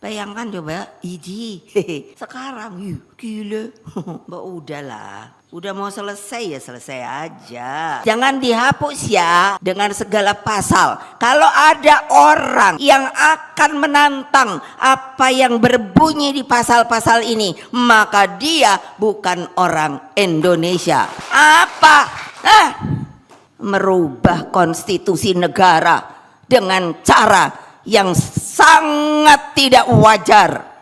Bayangkan coba, sekarang gila. Mbak udahlah, udah mau selesai ya selesai aja. Jangan dihapus ya dengan segala pasal. Kalau ada orang yang akan menantang apa yang berbunyi di pasal-pasal ini, maka dia bukan orang Indonesia. Apa? Merubah konstitusi negara dengan cara yang sangat tidak wajar.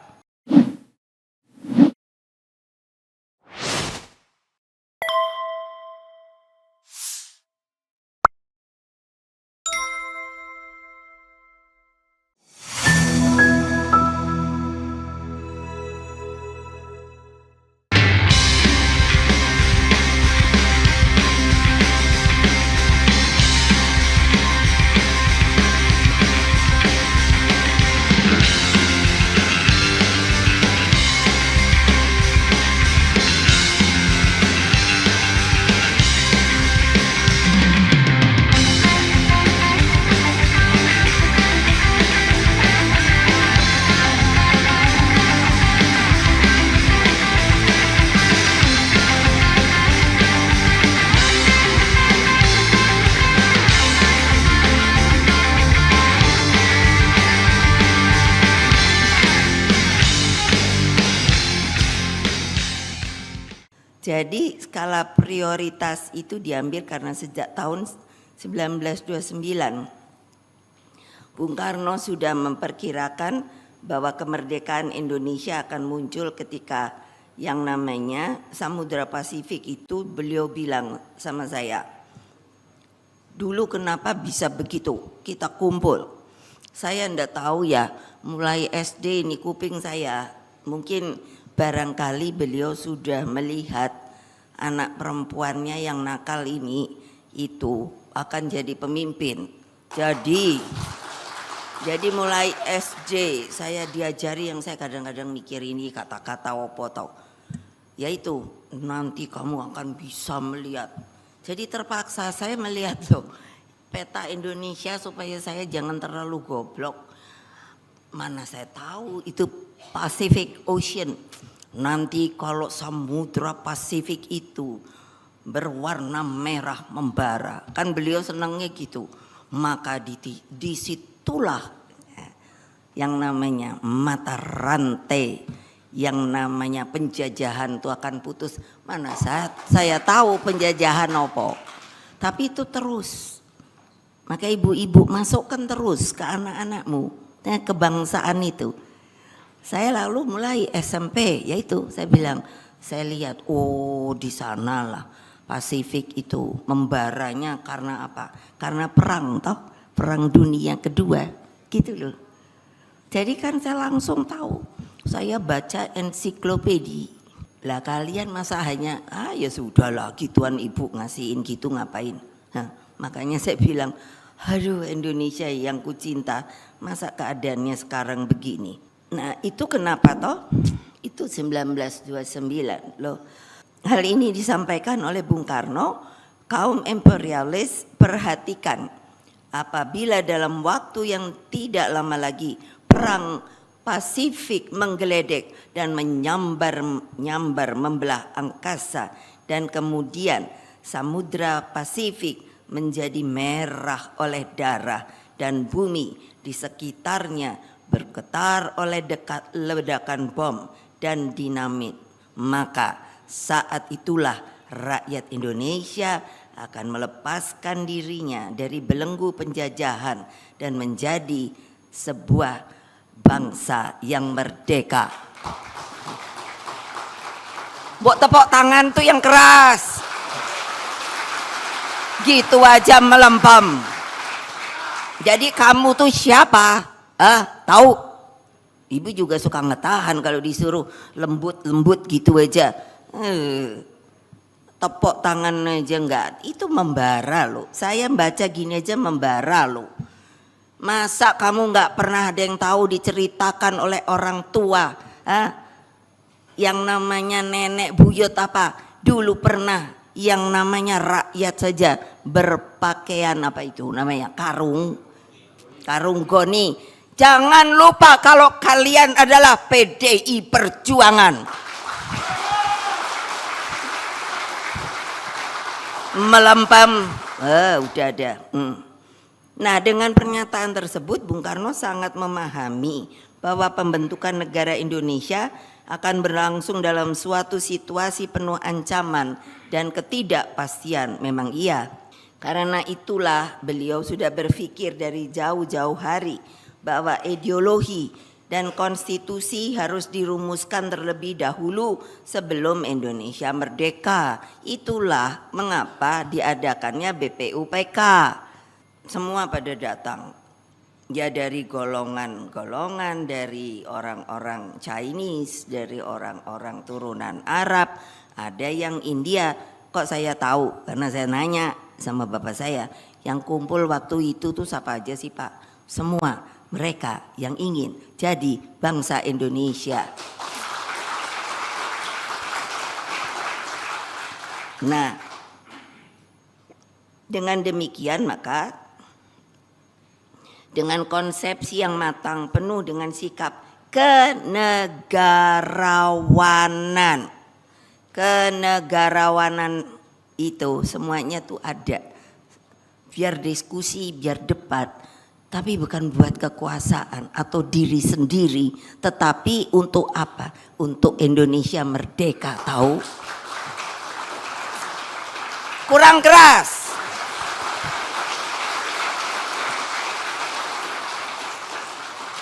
Jadi skala prioritas itu diambil karena sejak tahun 1929 Bung Karno sudah memperkirakan bahwa kemerdekaan Indonesia akan muncul ketika yang namanya Samudra Pasifik itu. Beliau bilang sama saya, dulu kenapa bisa begitu kita kumpul. Saya enggak tahu ya, mulai SD ini kuping saya mungkin barangkali beliau sudah melihat anak perempuannya yang nakal ini itu akan jadi pemimpin. Jadi mulai SD saya diajari yang saya kadang-kadang mikir ini kata-kata opo tau. Yaitu nanti kamu akan bisa melihat. Jadi terpaksa saya melihat loh peta Indonesia supaya saya jangan terlalu goblok. Mana saya tahu itu Pacific Ocean. Nanti kalau Samudra Pasifik itu berwarna merah membara, kan beliau senangnya gitu. Maka disitulah yang namanya mata rantai, yang namanya penjajahan itu akan putus. Mana saya tahu penjajahan apa. Tapi itu terus. Maka ibu-ibu masukkan terus ke anak-anakmu kebangsaan itu. Saya lalu mulai SMP, yaitu saya bilang, saya lihat, oh di sanalah Pasifik itu membaranya karena apa? Karena perang toh, perang dunia kedua, gitu loh. Jadi kan saya langsung tahu, saya baca ensiklopedi. Lah kalian masa hanya, ya sudahlah gituan ibu ngasihin gitu ngapain. Nah, makanya saya bilang, aduh Indonesia yang kucinta, masa keadaannya sekarang begini. Nah itu kenapa toh? Itu 1929 loh. Hal ini disampaikan oleh Bung Karno, kaum imperialis perhatikan apabila dalam waktu yang tidak lama lagi perang Pasifik menggeledek dan menyambar membelah angkasa dan kemudian Samudra Pasifik menjadi merah oleh darah dan bumi di sekitarnya bergetar oleh ledakan bom dan dinamit. Maka saat itulah rakyat Indonesia akan melepaskan dirinya dari belenggu penjajahan dan menjadi sebuah bangsa yang merdeka. Buat tepuk tangan tuh yang keras. Gitu aja melempem. Jadi kamu tuh siapa? Tahu? Ibu juga suka ngetahan kalau disuruh lembut-lembut gitu aja. Tepuk tangan aja enggak. Itu membara loh. Saya baca gini aja membara loh. Masa kamu enggak pernah ada yang tahu diceritakan oleh orang tua? Yang namanya nenek buyut apa? Dulu pernah yang namanya rakyat saja berpakaian apa itu namanya? Karung goni. Jangan lupa kalau kalian adalah PDI Perjuangan. Melempam, udah ada. Nah, dengan pernyataan tersebut Bung Karno sangat memahami bahwa pembentukan negara Indonesia akan berlangsung dalam suatu situasi penuh ancaman dan ketidakpastian. Memang iya. Karena itulah beliau sudah berpikir dari jauh-jauh hari bahwa ideologi dan konstitusi harus dirumuskan terlebih dahulu sebelum Indonesia merdeka. Itulah mengapa diadakannya BPUPK. Semua pada datang. Ya dari golongan-golongan, dari orang-orang Chinese, dari orang-orang turunan Arab, ada yang India. Kok saya tahu? Karena saya nanya sama bapak saya, yang kumpul waktu itu tuh siapa aja sih Pak? Semua mereka yang ingin jadi bangsa Indonesia. Nah, dengan demikian maka dengan konsepsi yang matang penuh dengan sikap kenegarawanan. Kenegarawanan itu semuanya tuh ada. Biar diskusi, biar debat, tapi bukan buat kekuasaan atau diri sendiri, tetapi untuk apa? Untuk Indonesia merdeka, tahu? Kurang keras.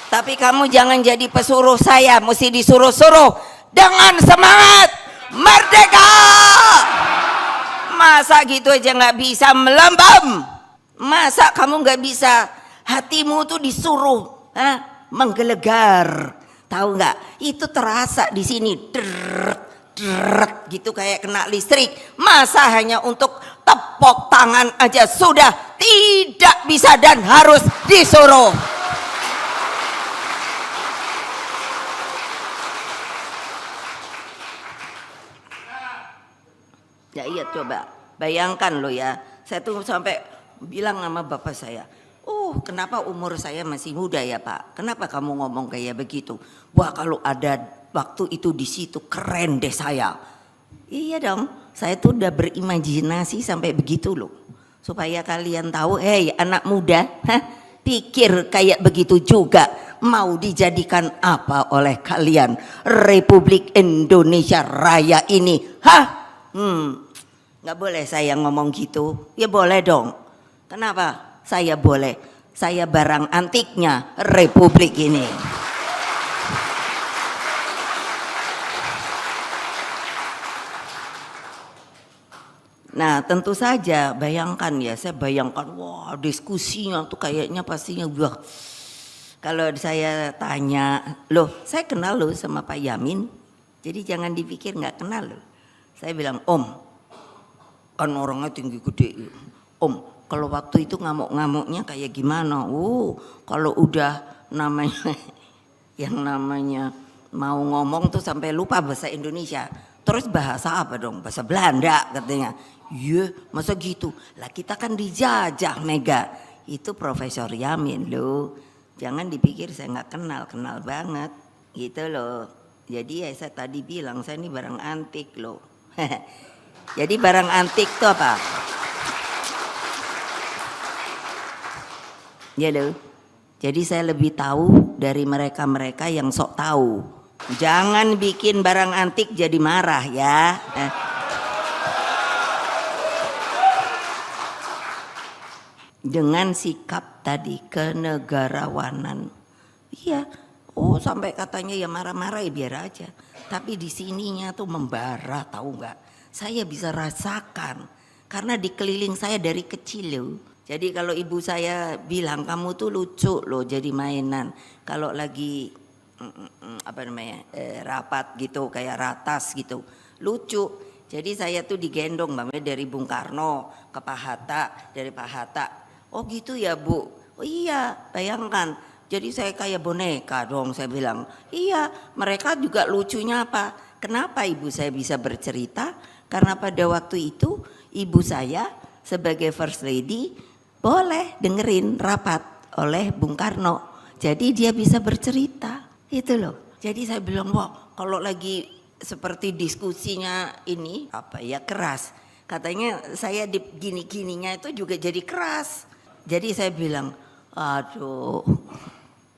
Tapi kamu jangan jadi pesuruh saya, mesti disuruh-suruh dengan semangat merdeka. Masa gitu aja nggak bisa melambam? Masa kamu nggak bisa hatimu tuh disuruh menggelegar? Tahu nggak? Itu terasa di sini, deret gitu kayak kena listrik. Masa hanya untuk tepuk tangan aja sudah tidak bisa dan harus disuruh. Ya iya, coba bayangkan loh ya, saya tuh sampai bilang sama bapak saya, kenapa umur saya masih muda ya Pak? Kenapa kamu ngomong kayak begitu? Wah, kalau ada waktu itu di situ keren deh saya. Iya dong, saya tuh udah berimajinasi sampai begitu loh. Supaya kalian tahu, hei anak muda, pikir kayak begitu juga. Mau dijadikan apa oleh kalian Republik Indonesia Raya ini? Nggak boleh saya ngomong gitu. Ya boleh dong. Kenapa saya boleh? Saya barang antiknya Republik ini. Nah tentu saja bayangkan ya, saya bayangkan wah diskusinya tuh kayaknya pastinya wah. Kalau saya tanya, loh saya kenal loh sama Pak Yamin, jadi jangan dipikir nggak kenal loh. Saya bilang, Om, kan orangnya tinggi gede. Om, kalau waktu itu ngamuk-ngamuknya kayak gimana? Kalau udah namanya, yang namanya mau ngomong tuh sampai lupa bahasa Indonesia. Terus bahasa apa dong? Bahasa Belanda katanya. Iya, masa gitu? Lah kita kan dijajah Mega. Itu Profesor Yamin loh. Jangan dipikir saya nggak kenal banget. Gitu loh. Jadi ya saya tadi bilang, saya ini barang antik loh. Jadi barang antik itu apa? Ya loh. Jadi saya lebih tahu dari mereka-mereka yang sok tahu. Jangan bikin barang antik jadi marah ya. Dengan sikap tadi kenegarawanan. Iya. Sampai katanya ya marah-marah ya biar aja. Tapi di sininya tuh membara, tahu nggak? Saya bisa rasakan karena dikeliling saya dari kecil loh. Jadi kalau ibu saya bilang kamu tuh lucu loh jadi mainan. Kalau lagi rapat gitu kayak ratas gitu, lucu. Jadi saya tuh digendong dari Bung Karno ke Pak Hatta, dari Pak Hatta. Oh gitu ya Bu. Oh iya, bayangkan. Jadi saya kayak boneka dong, saya bilang. Iya, mereka juga lucunya apa? Kenapa ibu saya bisa bercerita? Karena pada waktu itu ibu saya sebagai First Lady boleh dengerin rapat oleh Bung Karno. Jadi dia bisa bercerita, itu loh. Jadi saya bilang, wah kalau lagi seperti diskusinya ini apa ya keras. Katanya saya di gini-gininya itu juga jadi keras. Jadi saya bilang, aduh,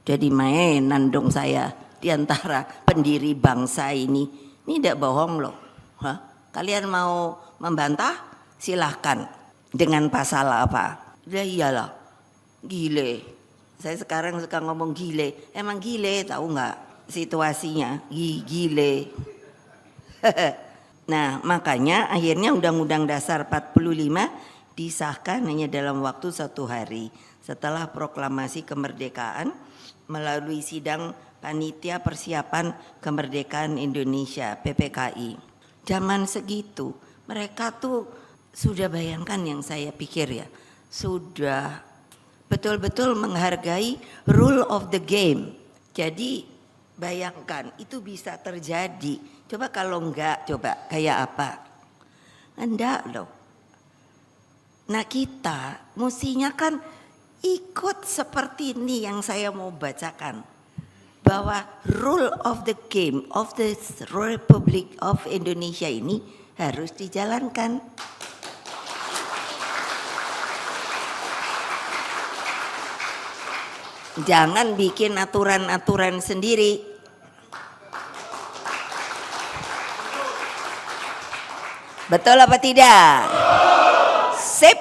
jadi mainan dong saya di antara pendiri bangsa ini. Ini tidak bohong loh. Hah? Kalian mau membantah? Silahkan. Dengan pasal apa? Ya iyalah, gile. Saya sekarang suka ngomong gile. Emang gile, tahu nggak situasinya? Gile. Nah, makanya akhirnya Undang-Undang Dasar 45 disahkan hanya dalam waktu 1 hari setelah proklamasi kemerdekaan melalui sidang Panitia Persiapan Kemerdekaan Indonesia (PPKI). Zaman segitu mereka tuh sudah bayangkan yang saya pikir ya, sudah betul-betul menghargai rule of the game. Jadi bayangkan itu bisa terjadi. Coba kalau enggak, coba kayak apa? Enggak loh. Nah kita mestinya kan ikut seperti ini yang saya mau bacakan. Bahwa rule of the game of the Republic of Indonesia ini harus dijalankan. Jangan bikin aturan-aturan sendiri. Betul apa tidak? Sip.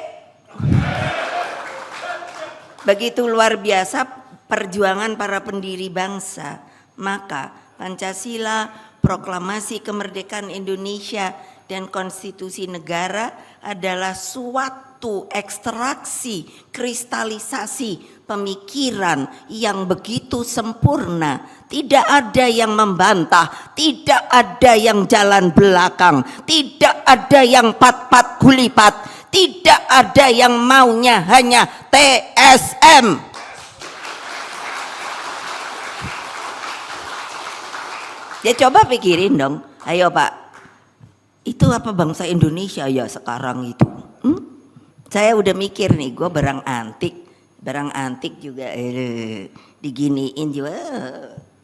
Begitu luar biasa perjuangan para pendiri bangsa, maka Pancasila, Proklamasi Kemerdekaan Indonesia, dan Konstitusi Negara adalah suatu ekstraksi, kristalisasi pemikiran yang begitu sempurna. Tidak ada yang membantah, tidak ada yang jalan belakang, tidak ada yang pat-pat gulipat, tidak ada yang maunya hanya TSM. Ya coba pikirin dong, ayo Pak, itu apa bangsa Indonesia ya sekarang itu? Saya udah mikir nih, gue barang antik juga diginiin juga.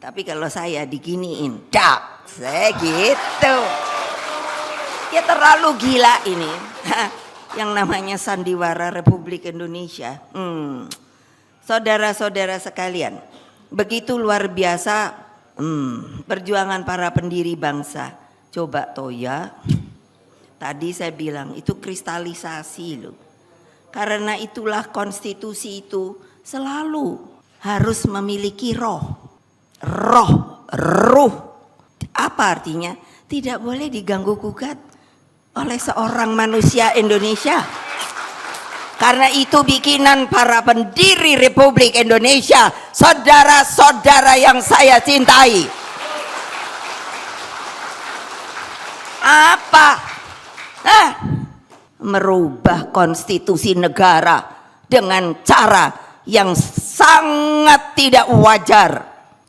Tapi kalau saya diginiin, dak, saya gitu. Ya terlalu gila ini, yang namanya sandiwara Republik Indonesia. Saudara-saudara sekalian, begitu luar biasa. Perjuangan para pendiri bangsa. Coba toh ya, tadi saya bilang itu kristalisasi loh. Karena itulah konstitusi itu selalu harus memiliki ruh. Apa artinya? Tidak boleh diganggu gugat oleh seorang manusia Indonesia. Karena itu bikinan para pendiri Republik Indonesia, saudara-saudara yang saya cintai. Apa? Merubah konstitusi negara dengan cara yang sangat tidak wajar.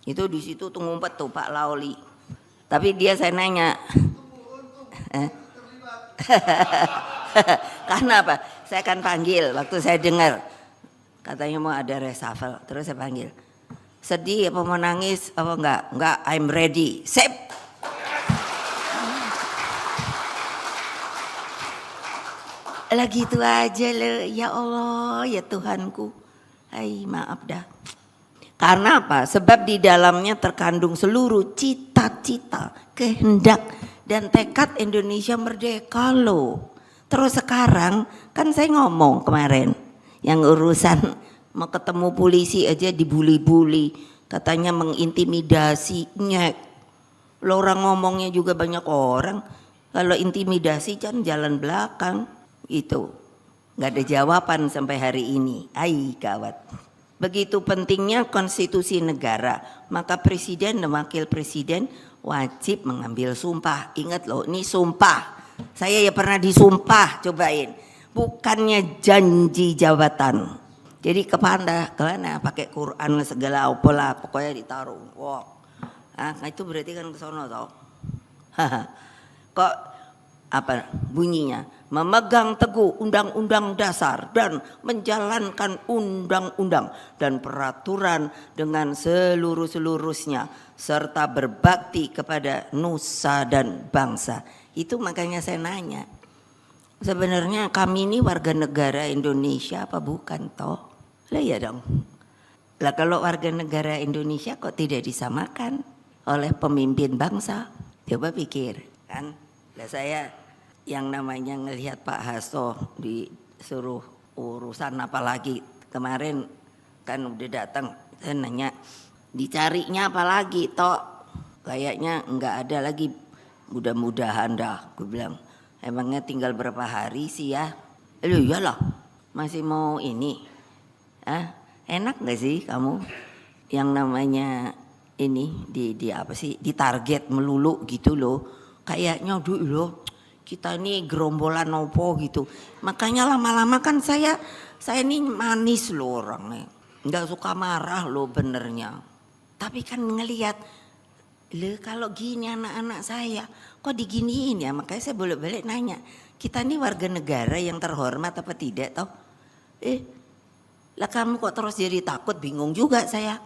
Itu di situ tuh ngumpet tuh Pak Lauli. Tapi dia saya nanya. Karena apa? Saya akan panggil waktu saya dengar katanya mau ada reshuffle, terus saya panggil. Sedih apa mau nangis apa enggak, I'm ready. Sip. Lagi itu aja loh, ya Allah, ya Tuhanku. Hai, maaf dah. Karena apa? Sebab di dalamnya terkandung seluruh cita-cita, kehendak dan tekad Indonesia merdeka loh. Terus sekarang kan saya ngomong kemarin yang urusan mau ketemu polisi aja dibuli-buli, katanya mengintimidasi. Nyek, lo orang ngomongnya juga banyak orang. Kalau intimidasi kan jalan belakang itu, nggak ada jawaban sampai hari ini. Ai gawat. Begitu pentingnya konstitusi negara, maka presiden dan wakil presiden wajib mengambil sumpah. Ingat loh, ini sumpah. Saya ya pernah disumpah, cobain. Bukannya janji jabatan. Jadi kemana pakai Quran segala apalah, pokoknya ditaruh. Wow. Nah, itu berarti kan ke sono toh. Kok apa bunyinya? memegang teguh undang-undang dasar dan menjalankan undang-undang dan peraturan dengan seluruh-seluruhnya serta berbakti kepada nusa dan bangsa. Itu makanya saya nanya, sebenarnya kami ini warga negara Indonesia apa bukan toh? Lah ya dong. Lah kalau warga negara Indonesia kok tidak disamakan oleh pemimpin bangsa? Coba pikir kan. Lah saya yang namanya ngelihat Pak Hasto disuruh urusan apa lagi kemarin kan udah datang, saya nanya dicarinya apa lagi toh, kayaknya enggak ada lagi, mudah-mudahan dah, gue bilang emangnya tinggal berapa hari sih ya, iyalah masih mau ini, enak gak sih kamu yang namanya ini di apa sih, ditarget melulu gitu loh, kayaknya aduh loh kita ini gerombolan opo gitu. Makanya lama-lama kan saya ini manis loh orangnya, nggak suka marah loh benernya. Tapi kan ngelihat, le kalau gini anak-anak saya kok diginiin ya, makanya saya bolak-balik nanya, kita ini warga negara yang terhormat apa tidak toh? Lah kamu kok terus jadi takut, bingung juga saya.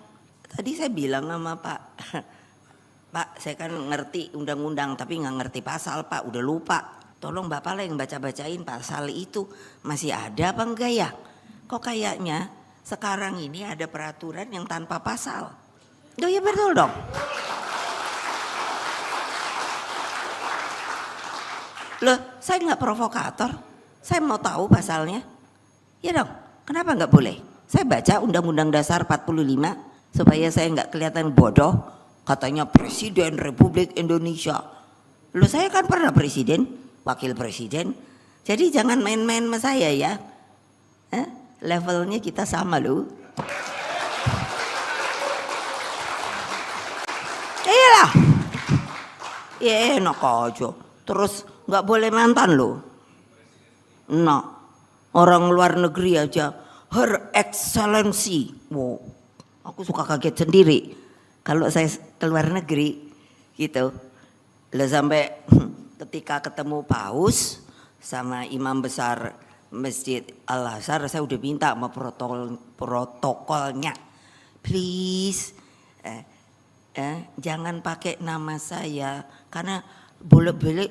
Tadi saya bilang sama Pak, Pak saya kan ngerti undang-undang tapi nggak ngerti pasal Pak, udah lupa. Tolong Bapak lah yang baca-bacain pasal itu masih ada apa enggak ya? Kok kayaknya sekarang ini ada peraturan yang tanpa pasal. Oh ya betul dong. Loh saya nggak provokator, saya mau tahu pasalnya. Ya dong, kenapa nggak boleh? Saya baca Undang-Undang Dasar 45 supaya saya nggak kelihatan bodoh. Katanya Presiden Republik Indonesia. Loh saya kan pernah presiden, wakil presiden, jadi jangan main-main sama saya ya, levelnya kita sama loh. Iyalah, ya enak aja, terus nggak boleh mantan loh. Nah, orang luar negeri aja, Her Excellency, wow, aku suka kaget sendiri kalau saya ke luar negeri gitu, lah sampai ketika ketemu paus sama imam besar Masjid Al-Azhar, saya udah minta sama protokolnya, please jangan pakai nama saya karena boleh-boleh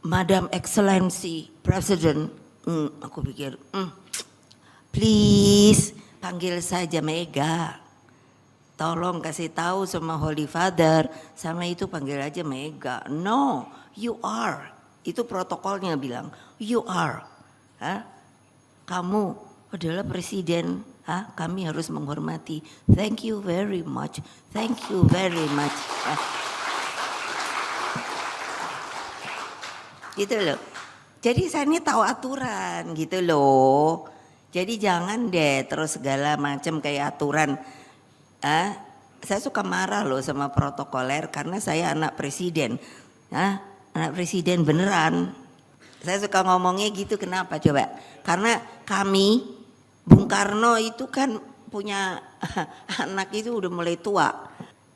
Madam Excellency President. Aku pikir please panggil saja Mega, tolong kasih tahu sama Holy Father, sama itu panggil aja Mega. No, you are. Itu protokolnya bilang, you are. Kamu adalah presiden. Kami harus menghormati. Thank you very much. Thank you very much. Gitu loh. Jadi saya ini tahu aturan gitu loh. Jadi jangan deh terus segala macam kayak aturan. Saya suka marah loh sama protokoler karena saya anak presiden. Anak presiden beneran. Saya suka ngomongnya gitu, kenapa coba? Karena kami Bung Karno itu kan punya anak itu udah mulai tua.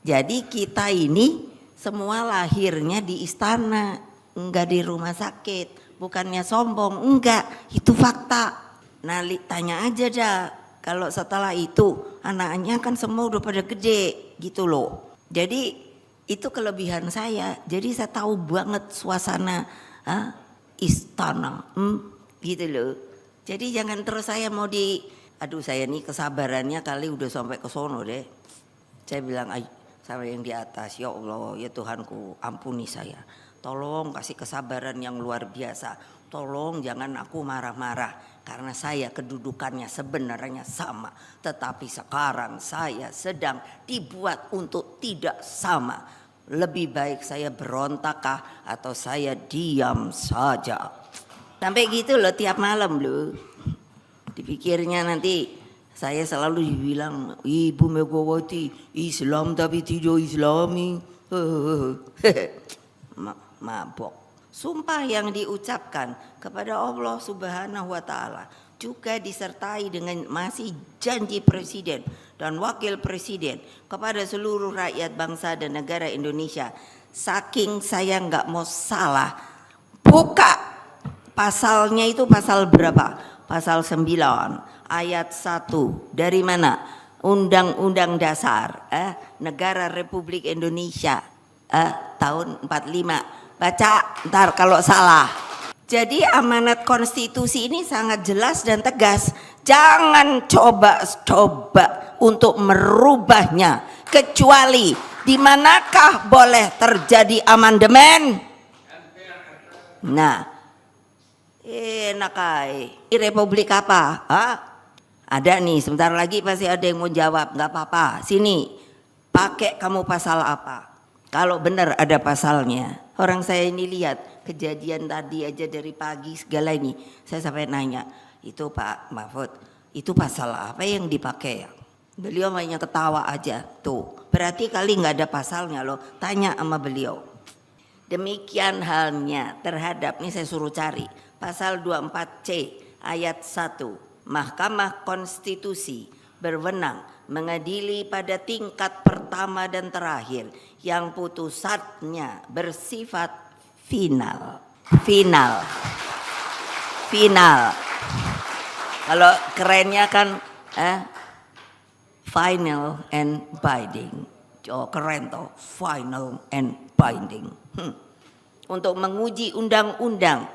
Jadi kita ini semua lahirnya di istana, enggak di rumah sakit. Bukannya sombong, enggak, itu fakta. Nah tanya aja dah, kalau setelah itu anaknya kan semua udah pada gede gitu loh. Jadi itu kelebihan saya. Jadi saya tahu banget suasana istana, gitu loh. Jadi jangan terus saya mau aduh saya nih kesabarannya kali udah sampai ke sono deh. Saya bilang sama yang di atas, ya Allah, ya Tuhanku ampuni saya. Tolong kasih kesabaran yang luar biasa. Tolong jangan aku marah-marah karena saya kedudukannya sebenarnya sama. Tetapi sekarang saya sedang dibuat untuk tidak sama. Lebih baik saya berontakkah atau saya diam saja. Sampai gitu loh tiap malam loh. Dipikirnya nanti saya selalu dibilang Ibu Megawati Islam tapi tidak Islami. Mabok. Sumpah yang diucapkan kepada Allah Subhanahu wa taala juga disertai dengan masih janji presiden dan wakil presiden kepada seluruh rakyat bangsa dan negara Indonesia. Saking saya nggak mau salah, buka Pasalnya itu pasal berapa? Pasal 9 ayat 1. Dari mana? Undang-Undang Dasar Negara Republik Indonesia tahun 45. Baca ntar kalau salah. Jadi amanat konstitusi ini sangat jelas dan tegas. Jangan coba-coba untuk merubahnya, kecuali di manakah boleh terjadi amandemen. Nah, enak ay. Ini republik apa? Ada nih, sebentar lagi pasti ada yang mau jawab. Nggak apa-apa, sini pakai kamu pasal apa? Kalau benar ada pasalnya. Orang saya ini lihat kejadian tadi aja dari pagi segala ini, saya sampai nanya, itu Pak Mahfud, itu pasal apa yang dipakai ya? Beliau hanya ketawa aja. Tuh, berarti kali nggak ada pasalnya loh. Tanya sama beliau. Demikian halnya terhadap, ini saya suruh cari, pasal 24C ayat 1. Mahkamah Konstitusi berwenang mengadili pada tingkat pertama dan terakhir yang putusannya bersifat final. Kalau kerennya kan final and binding. Oh keren toh, final and binding. Untuk menguji undang-undang.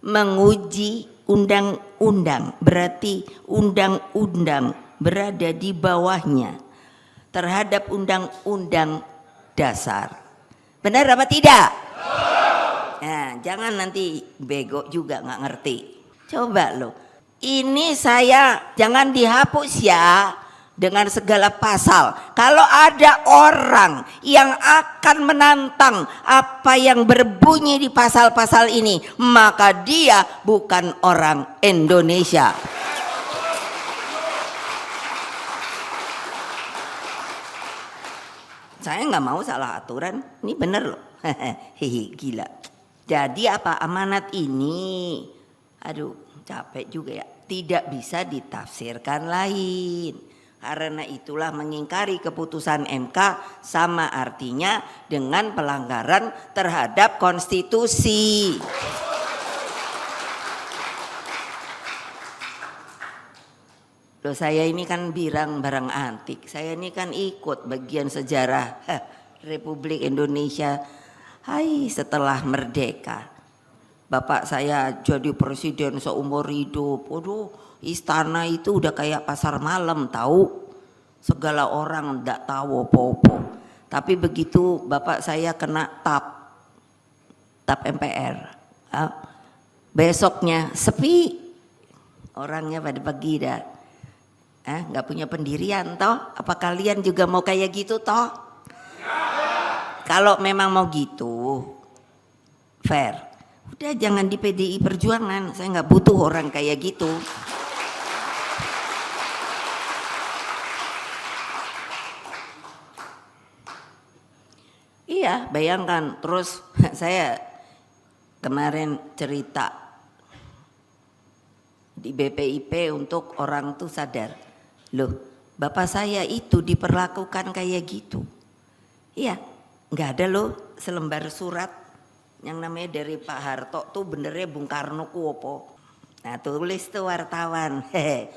Menguji undang-undang berarti undang-undang berada di bawahnya terhadap undang-undang dasar. Benar apa tidak? Nah, jangan nanti bego juga nggak ngerti. Coba loh. Ini saya jangan dihapus ya dengan segala pasal. Kalau ada orang yang akan menantang apa yang berbunyi di pasal-pasal ini, maka dia bukan orang Indonesia. Saya nggak mau salah aturan, ini bener loh. Hehe, gila. Jadi apa amanat ini? Aduh, capek juga ya. Tidak bisa ditafsirkan lain. Karena itulah mengingkari keputusan MK sama artinya dengan pelanggaran terhadap konstitusi. Loh saya ini kan barang antik. Saya ini kan ikut bagian sejarah Republik Indonesia. Hai setelah merdeka. Bapak saya jadi presiden seumur hidup. Waduh, istana itu udah kayak pasar malam tahu. Segala orang enggak tahu apa-apa. Tapi begitu bapak saya kena tap MPR. Besoknya sepi. Orangnya pada pergi dah. Enggak punya pendirian toh? Apa kalian juga mau kayak gitu toh? Kalau memang mau gitu, fair. Udah jangan di PDI Perjuangan, saya nggak butuh orang kayak gitu. Iya, bayangkan. Terus saya kemarin cerita di BPIP untuk orang tuh sadar. Loh, bapak saya itu diperlakukan kayak gitu. Iya, nggak ada loh selembar surat yang namanya dari Pak Harto tuh benernya Bung Karno kuopo. Nah tulis tuh wartawan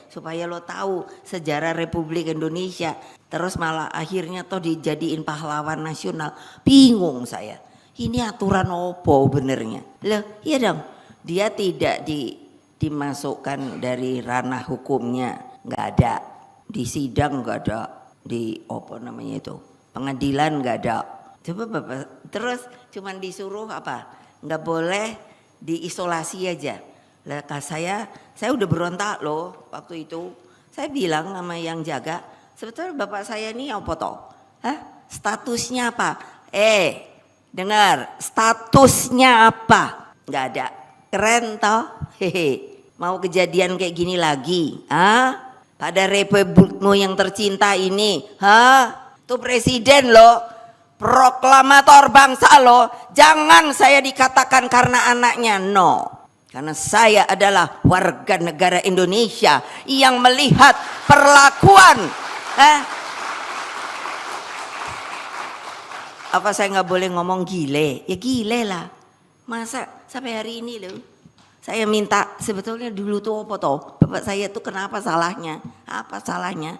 supaya lo tahu sejarah Republik Indonesia. Terus malah akhirnya toh dijadiin pahlawan nasional. Bingung saya. Ini aturan opo benernya. Loh iya dong. Dia tidak dimasukkan dari ranah hukumnya. Nggak ada. Di sidang nggak ada. Di apa namanya itu. Pengadilan nggak ada. Coba bapak terus cuman disuruh apa? Nggak boleh diisolasi aja. Lah saya udah berontak loh waktu itu. Saya bilang sama yang jaga, sebetulnya bapak saya ini apa toh? Statusnya apa? Dengar, statusnya apa? Nggak ada. Keren toh? Hehe. Mau kejadian kayak gini lagi? Pada republikmu yang tercinta ini, tuh presiden loh. Proklamator bangsa loh, jangan saya dikatakan karena anaknya, no. Karena saya adalah warga negara Indonesia yang melihat perlakuan. Apa saya nggak boleh ngomong gile? Ya gile lah. Masa sampai hari ini loh, Saya minta sebetulnya dulu tuh apa toh? Bapak saya tuh kenapa salahnya? Apa salahnya?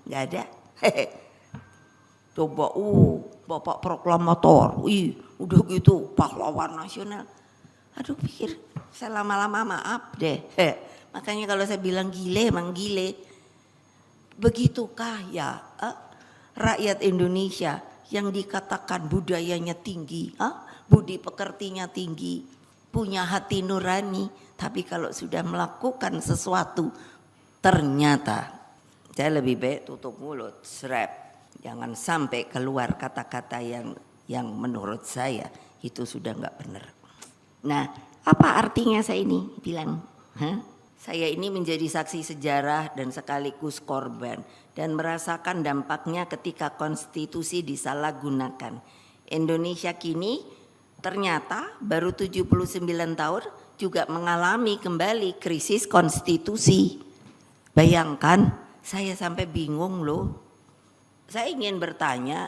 Nggak ada. Coba, Bapak proklamator, udah gitu pahlawan nasional. Aduh pikir, saya lama-lama maaf deh. Makanya kalau saya bilang gile, emang gile. Begitukah ya rakyat Indonesia yang dikatakan budayanya tinggi, budi pekertinya tinggi, punya hati nurani, tapi kalau sudah melakukan sesuatu ternyata saya lebih baik tutup mulut, serap. Jangan sampai keluar kata-kata yang menurut saya itu sudah nggak benar. Nah, apa artinya saya ini bilang? Saya ini menjadi saksi sejarah dan sekaligus korban dan merasakan dampaknya ketika konstitusi disalahgunakan. Indonesia kini ternyata baru 79 tahun juga mengalami kembali krisis konstitusi. Bayangkan, saya sampai bingung loh. Saya ingin bertanya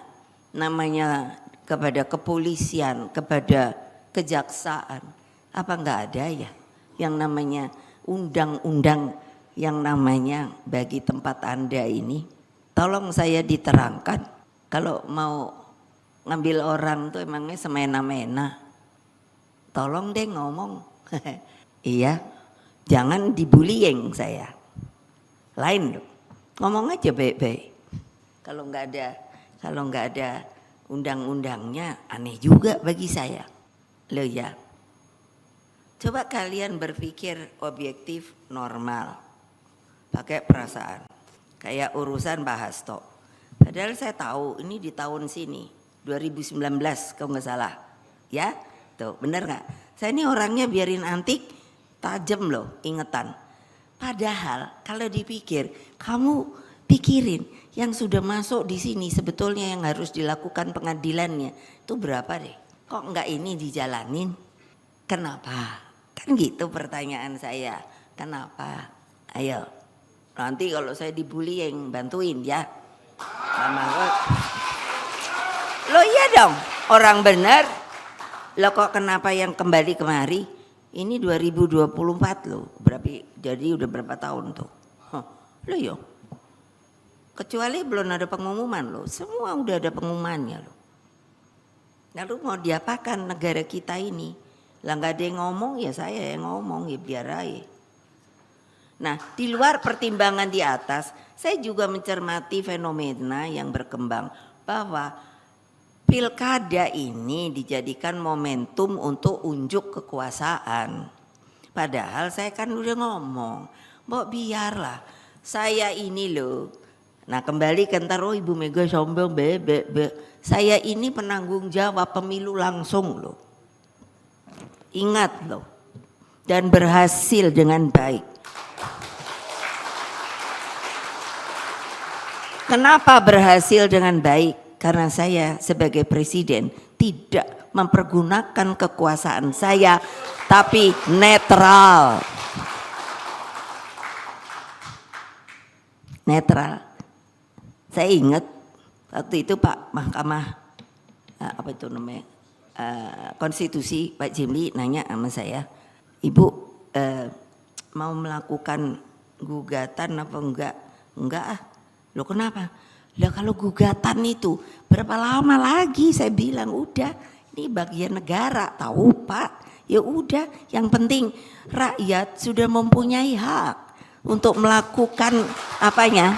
namanya kepada kepolisian, kepada kejaksaan. Apa enggak ada ya yang namanya undang-undang yang namanya bagi tempat Anda ini? Tolong saya diterangkan. Kalau mau ngambil orang tuh emangnya semena-mena. Tolong deh ngomong. Iya, jangan dibullying saya. Lain dong. Ngomong aja baik-baik. Kalau nggak ada undang-undangnya aneh juga bagi saya. Loh ya. Coba kalian berpikir objektif normal. Pakai perasaan. Kayak urusan Pak Hasto. Padahal saya tahu ini di tahun sini 2019 kalau nggak salah. Ya, tuh bener nggak? Saya ini orangnya biarin antik, tajam loh ingetan. Padahal kalau dipikir, kamu pikirin yang sudah masuk di sini sebetulnya yang harus dilakukan pengadilannya itu berapa deh? Kok nggak ini dijalanin? Kenapa? Kan gitu pertanyaan saya. Kenapa? Ayo, nanti kalau saya dibully yang bantuin ya. Lo iya dong, orang benar. Lo kok kenapa yang kembali kemari? Ini 2024 loh, jadi udah berapa tahun tuh? Lo yo. Kecuali belum ada pengumuman loh, semua udah ada pengumumannya loh. Lalu mau diapakan negara kita ini? Lah nggak ada yang ngomong ya saya yang ngomong ya biar aja. Nah di luar pertimbangan di atas, saya juga mencermati fenomena yang berkembang bahwa pilkada ini dijadikan momentum untuk unjuk kekuasaan. Padahal saya kan udah ngomong, mbok biarlah saya ini loh. Nah kembali ke ntar Ibu Mega sombong saya ini penanggung jawab pemilu langsung loh. Ingat loh. Dan berhasil dengan baik. Kenapa berhasil dengan baik? Karena saya sebagai presiden tidak mempergunakan kekuasaan saya tapi netral. Netral. Saya ingat waktu itu Pak Mahkamah apa itu namanya Konstitusi Pak Jimli nanya sama saya, Ibu mau melakukan gugatan apa enggak? Enggak ah. Loh kenapa? Lah kalau gugatan itu berapa lama lagi? Saya bilang udah ini bagian negara tahu Pak. Ya udah yang penting rakyat sudah mempunyai hak untuk melakukan apanya?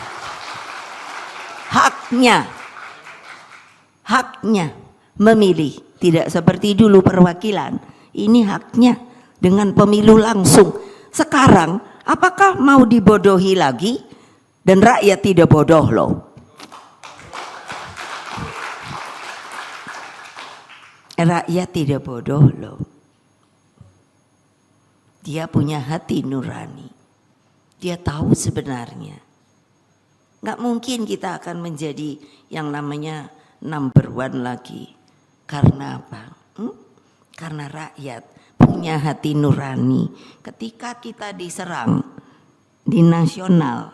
Haknya memilih, tidak seperti dulu perwakilan. Ini haknya dengan pemilu langsung. Sekarang apakah mau dibodohi lagi? Dan rakyat tidak bodoh loh. Rakyat tidak bodoh loh. Dia punya hati nurani. Dia tahu sebenarnya. Nggak mungkin kita akan menjadi yang namanya number one lagi. Karena apa? Karena rakyat punya hati nurani. Ketika kita diserang di nasional,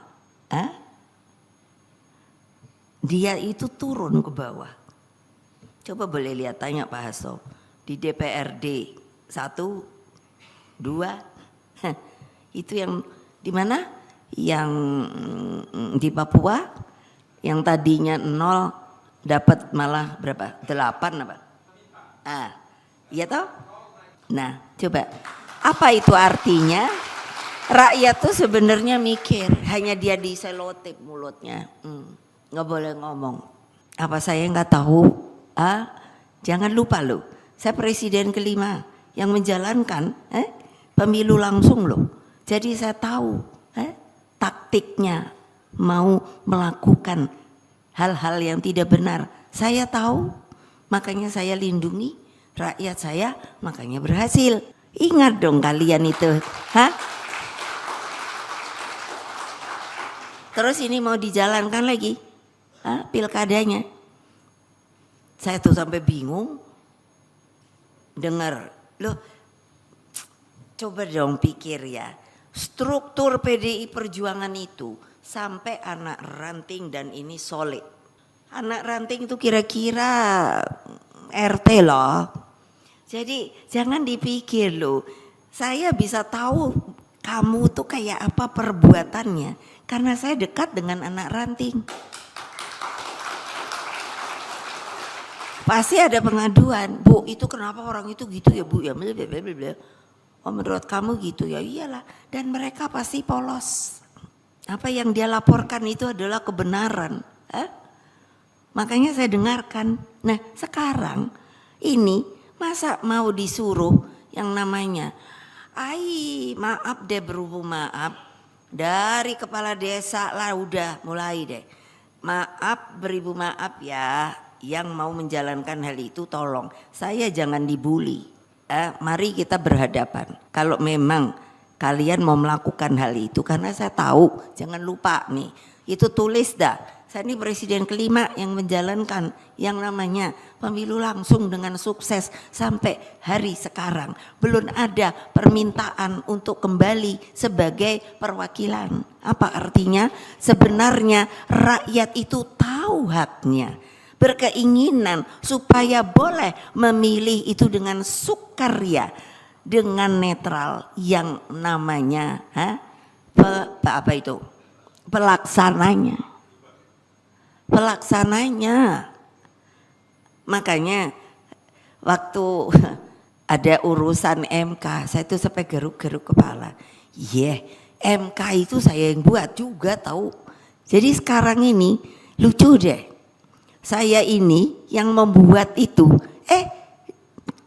dia itu turun ke bawah. Coba boleh lihat, tanya Pak Hasto. Di DPRD 1 2. Itu yang di mana? Yang di Papua, yang tadinya 0 dapat malah berapa? 8 apa? Iya toh? Nah, coba apa itu artinya? Rakyat tuh sebenarnya mikir, hanya dia diselotip mulutnya, nggak boleh ngomong. Apa saya nggak tahu? Jangan lupa loh, saya presiden kelima yang menjalankan pemilu langsung loh. Jadi saya tahu taktiknya mau melakukan hal-hal yang tidak benar. Saya tahu, makanya saya lindungi rakyat saya, makanya berhasil. Ingat dong kalian itu, Terus ini mau dijalankan lagi, pilkadanya. Saya tuh sampai bingung dengar, loh coba dong pikir ya, struktur PDI Perjuangan itu sampai anak ranting dan ini solid. Anak ranting itu kira-kira RT loh. Jadi jangan dipikir loh, saya bisa tahu kamu tuh kayak apa perbuatannya karena saya dekat dengan anak ranting. Pasti ada pengaduan, Bu itu kenapa orang itu gitu ya Bu ya, oh menurut kamu gitu ya, iyalah. Dan mereka pasti polos, apa yang dia laporkan itu adalah kebenaran. Makanya saya dengarkan. Nah sekarang ini masa mau disuruh yang namanya, maaf deh, berhubung maaf dari kepala desa lah, udah mulai deh, maaf beribu maaf ya, yang mau menjalankan hal itu tolong saya jangan dibully. Mari kita berhadapan. Kalau memang kalian mau melakukan hal itu, karena saya tahu, jangan lupa nih, itu tulis dah. Saya ini presiden kelima yang menjalankan yang namanya pemilu langsung dengan sukses sampai hari sekarang. Belum ada permintaan untuk kembali sebagai perwakilan. Apa artinya? Sebenarnya rakyat itu tahu haknya, berkeinginan supaya boleh memilih itu dengan sukarya, dengan netral, yang namanya apa itu? Pelaksananya. Makanya waktu ada urusan MK, saya tuh sampai geruk-geruk kepala. MK itu saya yang buat juga tahu. Jadi sekarang ini lucu deh. Saya ini yang membuat itu,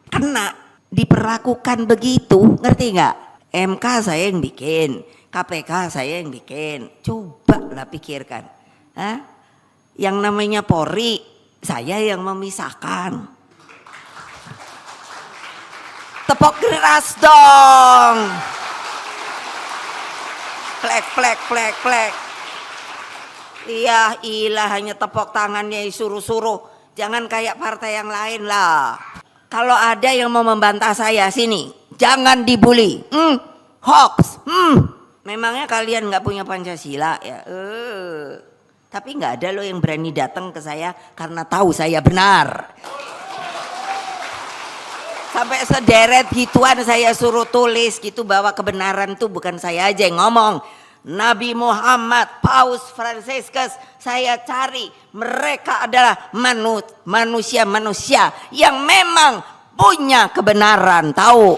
kena diperlakukan begitu, ngerti nggak? MK saya yang bikin, KPK saya yang bikin. Coba lah pikirkan, yang namanya Polri saya yang memisahkan. Tepok keras dong. Plek. Iya, hanya tepok tangannya suruh-suruh. Jangan kayak partai yang lain lah. Kalau ada yang mau membantah saya, sini, jangan dibully. Hoax. Memangnya kalian nggak punya Pancasila ya? Tapi nggak ada loh yang berani datang ke saya karena tahu saya benar. Sampai sederet gituan saya suruh tulis gitu bahwa kebenaran tuh bukan saya aja yang ngomong. Nabi Muhammad, Paus Fransiskus, saya cari, mereka adalah manusia-manusia yang memang punya kebenaran, tahu?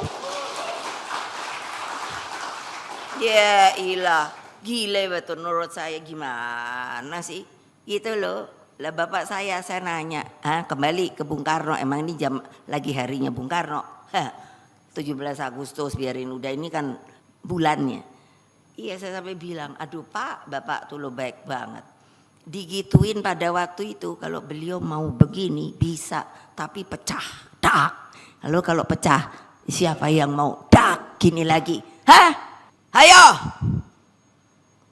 Ya ilah, gile betul menurut saya, gimana sih? Gitu loh. Lah bapak saya nanya, kembali ke Bung Karno, emang ini lagi harinya Bung Karno. 17 Agustus biarin, udah ini kan bulannya. Iya, saya sampai bilang, aduh Pak, Bapak tuh lo baik banget. Digituin pada waktu itu, kalau beliau mau begini bisa, tapi pecah, dak. Lalu kalau pecah, siapa yang mau dak gini lagi? Ayo,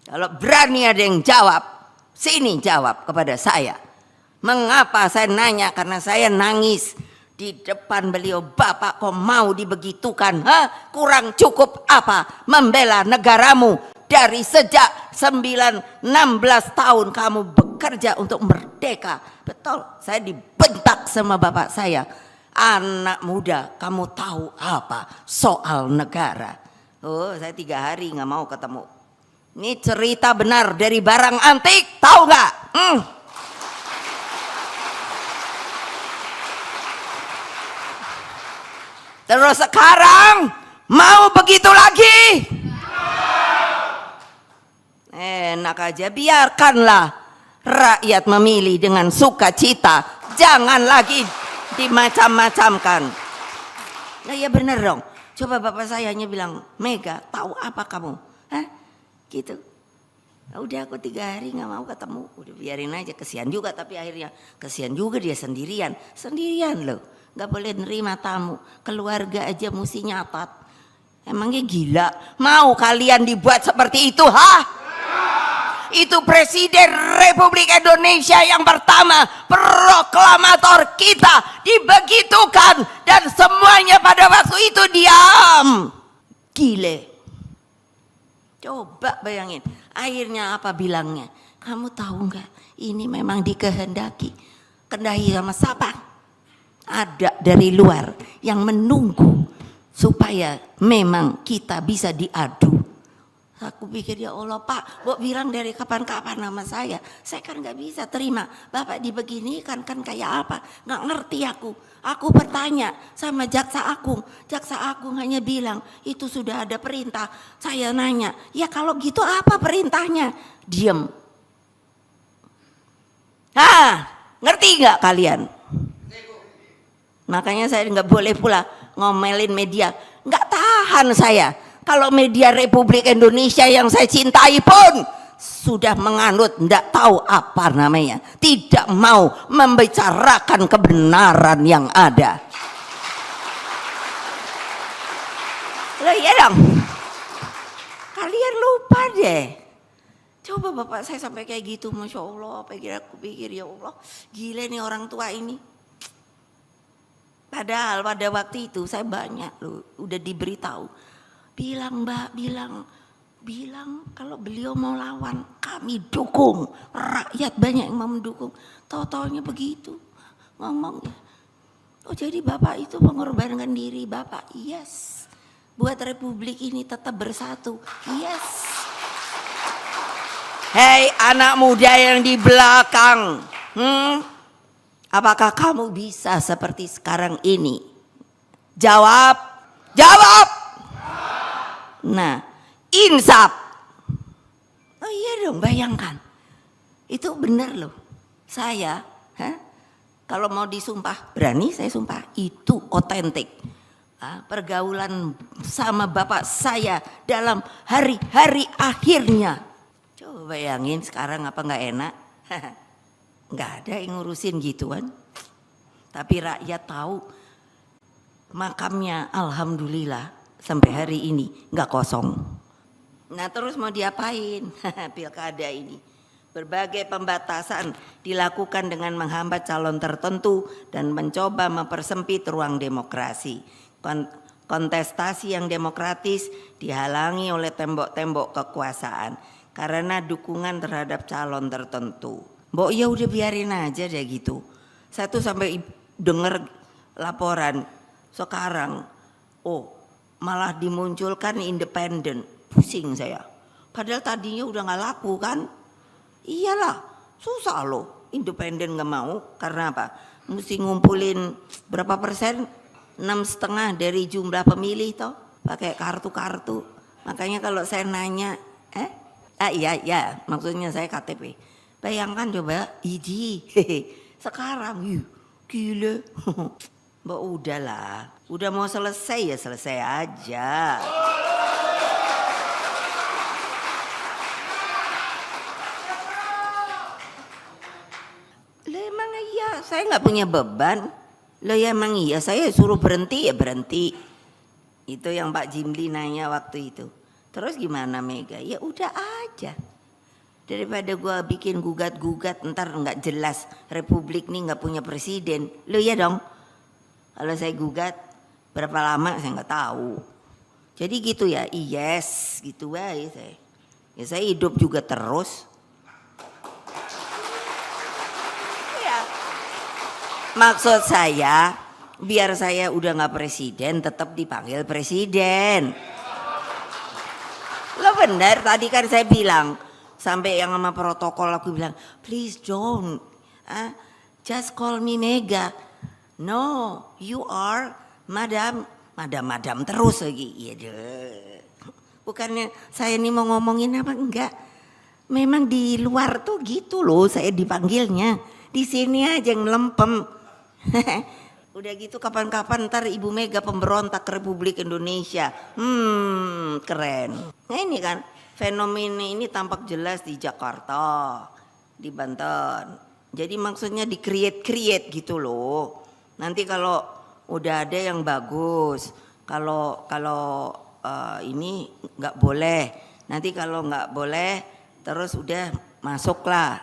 kalau berani ada yang jawab, sini jawab kepada saya. Mengapa saya nanya? Karena saya nangis di depan beliau. Bapak kok mau dibegitukan? Kurang cukup apa membela negaramu? Dari sejak 16 tahun kamu bekerja untuk merdeka. Betul, saya dibentak sama bapak saya. Anak muda, kamu tahu apa soal negara? Oh, saya 3 hari nggak mau ketemu. Ini cerita benar dari barang antik, tahu nggak? Terus sekarang mau begitu lagi? Enak aja, biarkanlah rakyat memilih dengan sukacita, jangan lagi dimacam-macamkan. Nah ya bener dong, coba bapak saya hanya bilang, Mega tahu apa kamu? Hah? Gitu. Nah, udah aku 3 hari nggak mau ketemu, udah biarin aja, kesian juga, tapi akhirnya kesian juga dia sendirian loh, nggak boleh nerima tamu, keluarga aja mesti nyatat. Emangnya gila, mau kalian dibuat seperti itu, ha? Itu Presiden Republik Indonesia yang pertama, proklamator kita dibegitukan, dan semuanya pada waktu itu diam. Gile. Coba bayangin, akhirnya apa bilangnya? Kamu tahu nggak? Ini memang dikehendaki. Kendahi sama siapa? Ada dari luar yang menunggu supaya memang kita bisa diadu. Aku pikir ya Allah Pak, Bok bilang dari kapan-kapan nama saya kan nggak bisa terima. Bapak dibeginikan kan kayak apa? Nggak ngerti aku. Aku bertanya sama Jaksa Agung hanya bilang itu sudah ada perintah. Saya nanya, ya kalau gitu apa perintahnya? Diem. Ngerti nggak kalian? Makanya saya nggak boleh pula ngomelin media. Nggak tahan saya. Kalau media Republik Indonesia yang saya cintai pun sudah menganut ndak tahu apa namanya, tidak mau membicarakan kebenaran yang ada. Loh iya dong, kalian lupa deh. Coba bapak saya sampai kayak gitu, Masya Allah. Aku pikir ya Allah, gila nih orang tua ini. Padahal pada waktu itu saya banyak loh udah diberitahu. Bilang Mbak, bilang kalau beliau mau lawan kami dukung, rakyat banyak yang mau mendukung. Tahu-taunya begitu ngomongnya. Oh jadi Bapak itu mengorbankan diri Bapak, yes. Buat Republik ini tetap bersatu, yes. Hei anak muda yang di belakang, apakah kamu bisa seperti sekarang ini? Jawab. Nah, insaf. Oh iya dong, bayangkan. Itu benar loh. Saya, kalau mau disumpah, berani saya sumpah. Itu otentik. Pergaulan sama bapak saya dalam hari-hari akhirnya. Coba bayangin sekarang apa nggak enak? Nggak ada yang ngurusin gituan. Tapi rakyat tahu makamnya alhamdulillah sampai hari ini nggak kosong. Nah terus mau diapain? Pilkada ini berbagai pembatasan dilakukan dengan menghambat calon tertentu dan mencoba mempersempit ruang demokrasi. Kontestasi yang demokratis dihalangi oleh tembok-tembok kekuasaan karena dukungan terhadap calon tertentu. Mbok ya udah biarin aja deh gitu. Saya tuh sampai dengar laporan sekarang, malah dimunculkan independen, pusing saya. Padahal tadinya udah nggak laku kan? Iyalah, susah loh. Independen nggak mau karena apa? Mesti ngumpulin berapa persen? 6,5 dari jumlah pemilih toh, pakai kartu-kartu. Makanya kalau saya nanya, iya, maksudnya saya KTP. Bayangkan coba, sekarang, gila. Mbak udahlah, udah mau selesai ya selesai aja. Lah emang iya, saya nggak punya beban. Lah ya emang iya, saya suruh berhenti ya berhenti. Itu yang Pak Jimli nanya waktu itu. Terus gimana Mega? Ya udah aja. Daripada gua bikin gugat-gugat ntar nggak jelas Republik nih nggak punya presiden. Lo ya dong. Kalau saya gugat berapa lama saya nggak tahu. Jadi gitu ya, yes gitu aja saya. Ya saya hidup juga terus. Ya. Maksud saya Biar saya udah nggak presiden, tetap dipanggil presiden. Lo benar, tadi kan saya bilang, sampai yang sama protokol aku bilang, please don't, just call me Mega. No, you are madam terus lagi. Iya deh. Bukannya saya ini mau ngomongin apa enggak. Memang di luar tuh gitu loh saya dipanggilnya. Di sini aja yang melempem. Udah gitu kapan-kapan ntar Ibu Mega pemberontak Republik Indonesia. Keren. Nah ini kan fenomena ini tampak jelas di Jakarta, di Banten. Jadi maksudnya di create gitu loh. Nanti kalau udah ada yang bagus, kalau ini nggak boleh. Nanti kalau nggak boleh terus udah masuklah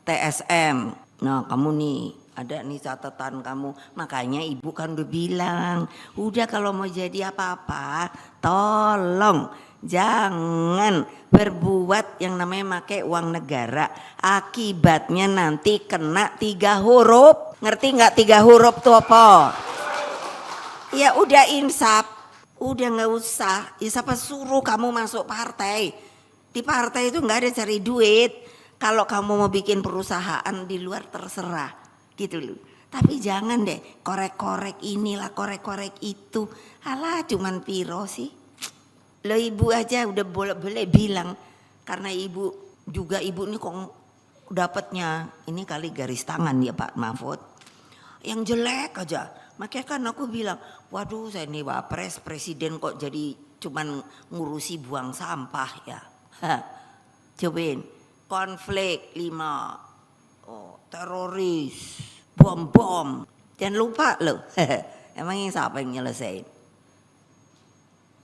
TSM. Nah kamu nih ada nih catatan kamu, makanya ibu kan udah bilang, udah kalau mau jadi apa-apa, tolong jangan berbuat yang namanya pakai uang negara. Akibatnya nanti kena 3 huruf, ngerti nggak 3 huruf tuh apa? Ya udah insaf, udah nggak usah. Ya siapa suruh kamu masuk partai? Di partai itu nggak ada cari duit. Kalau kamu mau bikin perusahaan di luar terserah. Gitu loh. Tapi jangan deh korek-korek inilah korek-korek itu. Alah cuman piro sih. Lo ibu aja udah boleh bilang. Karena ibu ini kok dapatnya ini kali garis tangan ya Pak Mahfud. Yang jelek aja. Makanya kan aku bilang, waduh saya ini wapres presiden kok jadi cuman ngurusi buang sampah ya. Cobain konflik 5. Teroris, bom. Jangan lupa loh. Emangnya siapa yang nyelesain?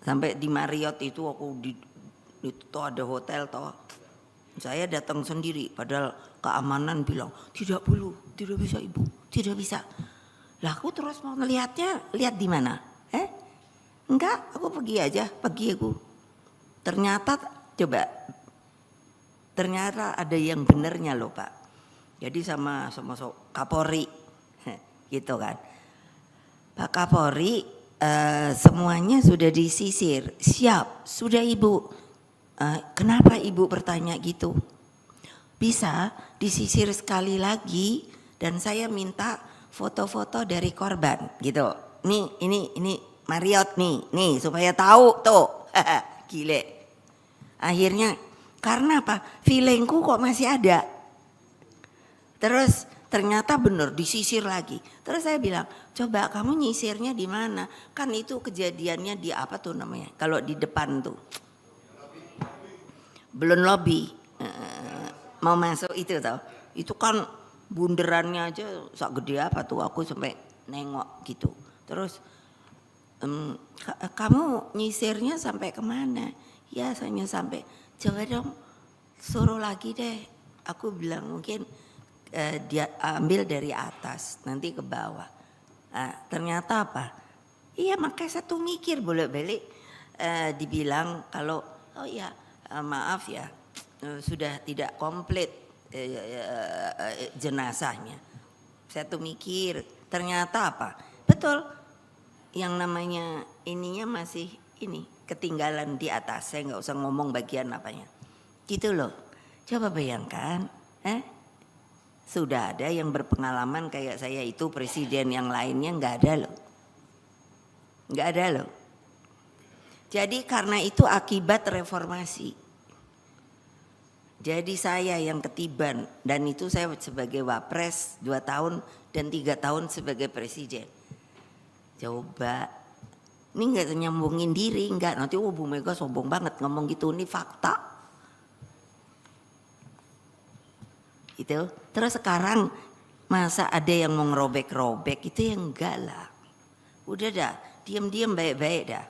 Sampai di Marriott itu aku itu ada hotel toh. Saya datang sendiri padahal keamanan bilang tidak bisa ibu, tidak bisa. Lah aku terus mau ngelihatnya, lihat di mana? Enggak, aku pergi aku. Ternyata ada yang benernya loh Pak. Jadi sama Kapolri gitu kan. Pak Kapolri semuanya sudah disisir. Siap, sudah ibu. Kenapa ibu bertanya gitu? Bisa disisir sekali lagi dan saya minta foto-foto dari korban gitu. Ini Marriott nih supaya tahu tuh. Gile. Akhirnya karena apa? Feelingku kok masih ada. Terus ternyata benar disisir lagi. Terus saya bilang, coba kamu nyisirnya di mana? Kan itu kejadiannya di apa tuh namanya? Kalau di depan tuh. Belum lobby. Mau masuk itu tau. Itu kan bunderannya aja sak gede apa tuh. Aku sampai nengok gitu. Terus kamu nyisirnya sampai kemana? Ya saya sampai. Coba dong suruh lagi deh. Aku bilang mungkin dia ambil dari atas nanti ke bawah. Ternyata apa? Iya makanya satu mikir bolak-balik dibilang kalau oh ya maaf ya sudah tidak komplit jenazahnya. Satu mikir ternyata apa? Betul yang namanya ininya masih ini ketinggalan di atas. Saya nggak usah ngomong bagian apanya. Gitu loh. Coba bayangkan, sudah ada yang berpengalaman kayak saya itu presiden yang lainnya nggak ada loh. Jadi karena itu akibat reformasi. Jadi saya yang ketiban dan itu saya sebagai wapres 2 tahun dan 3 tahun sebagai presiden. Coba ini nggak nyambungin diri nggak nanti Bu Mega sombong banget ngomong gitu ini fakta. Itu terus sekarang masa ada yang mau ngerobek-robek itu yang enggak lah. Udah dah, diam-diam baik-baik dah.